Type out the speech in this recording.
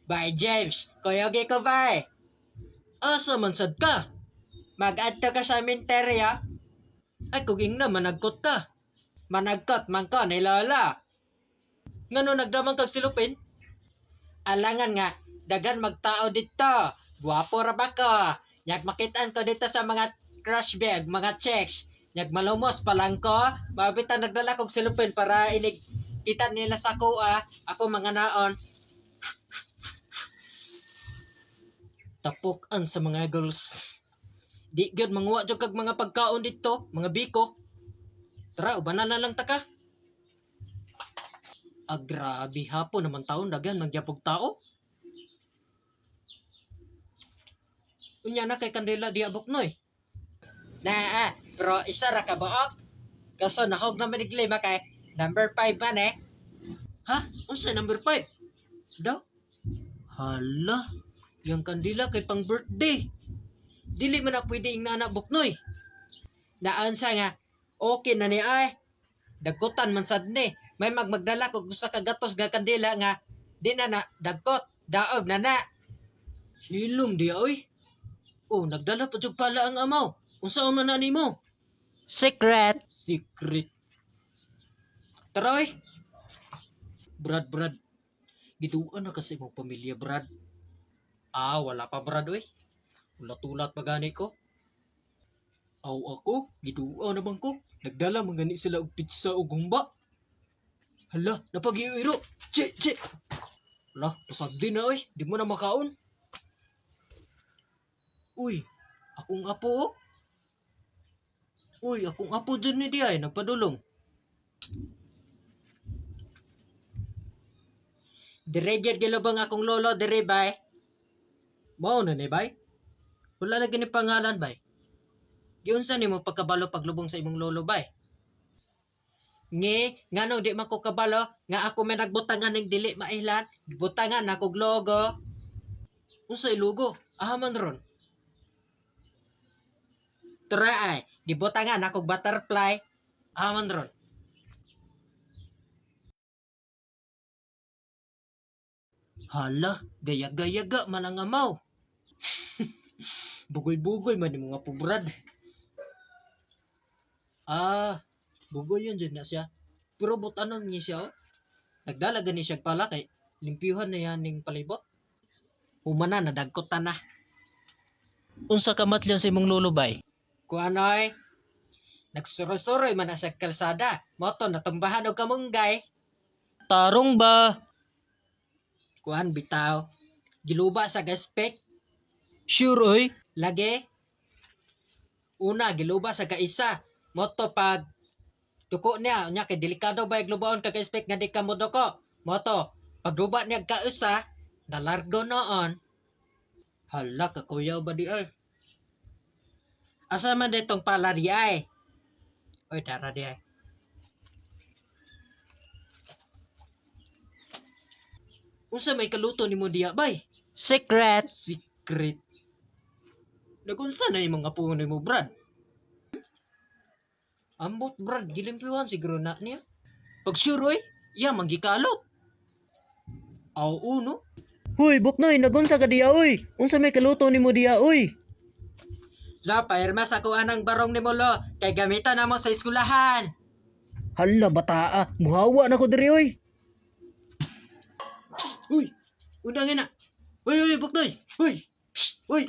Bye, James. Kuyogi ko ba? Asa man sad ka? Mag-adto ka sa minterya? Ay, kuging na managkot ka. Managkot man ka ni Lola. Ngano nagdamang kag silupin? Alangan nga, dagan magtao dito. Guwapo ra ba ko? Nyag makitaan ko dito sa mga crush bag, mga checks. Nyag malumos pa lang ko. Mabitan nagdala kog silupin para inig kita nila sa kuha. Ako mga naon. Tapukan sa mga girls. Di gyud manguha jud kag mga pagkaon dito, mga biko. Tara, ubanan na lang taka. Grabe hapon naman taon dagan magyapog tao. Unya na kay kandila di abok noy. Pero isa ra ka buok. Kaso nahog na maniglima kay number 5 man eh. Ha? Unsa number 5? Daw? Hala, yang kandila kay pang birthday. Dili man na pwede ing nana buknoy. Naansa nga, okay na ni ay. Dagkutan man sad ni. May magdala kog usa ka gatos nga kandila nga di na dagkot, daob na. Hilom di oy. Oh, nagdala pa jud pala ang amaw. Unsa man na nimo? Secret. Taroy. Brad. Giduan na kasi mong pamilya, Brad. Wala pa, Brad, oy. Ulat-ulat pa gani ko. Ako, giduan naman ko. Nagdala mangani sila og pizza o gumba. Hala, napag-iiro. Che. Hala, pasagdi na, oy. Di mo na makaon. Uy, akong apo, oh. Uy, akong apo dyan ni di ay, nagpadulong. Dire dyan gilabang akong lolo, dire bay. Mao na ni bay? Wala na gini pangalan bay. Giunsa nimo pagkabalo paglubong sa imong lolo bay? Ngano di man ko kabalo, nga ako may nagbutangan ng dili mailan, butangan akong logo. Unsa ilogo? Man ron. Tara ay, gibutangan akong butterfly. Man ron. Hala, gaya-gayaga man ang amaw. Bugoy-bugoy man yung mga pubrad. Bugoy yun dyan na siya. Pero butanon niya siya, oh. Nagdalaga ni siya pala kay limpyuhan na yan ng palibot. Humana, nadagkotan na. Unsa kamatlian sa imong lulubay? Kuanoy? Nagsuroy-suroy man na siya kalsada. Moto, natumbahan o kamunggay. Tarong ba? Kuan bitaw. Giluba sa gaspek. Sure oy. Lagi. Una, giluba sa kaisa. Moto pag duko niya, kay delikado ba iglubaon ka gaspek nga di ka mo duko. Moto, pagluba niya kausa, nalargo noon. Hala, kakuyaw ba di ay? Asa man ditong pala di ay? Oy, tara di ay. Unsa may kaluto ni mo diya bay? Secret. Nagunsa na imong apo ni mo, Brad? Ambot, Brad, gilimpyuhan siguro na niya. Pag sure, oy, manggikalot. No? Huy, Buknoy, nagunsa ka diya, oy. Unsa may kaluto ni mo diya, oy. La, pairma sa kuha ng barong ni mo, lo. Kay gamitan na mo sa eskulahan. Hala, bataa. Muhawa na ko diri, oy. Psst, uy. Undangin na. Uy, Buknoy. Uy. Psst, uy.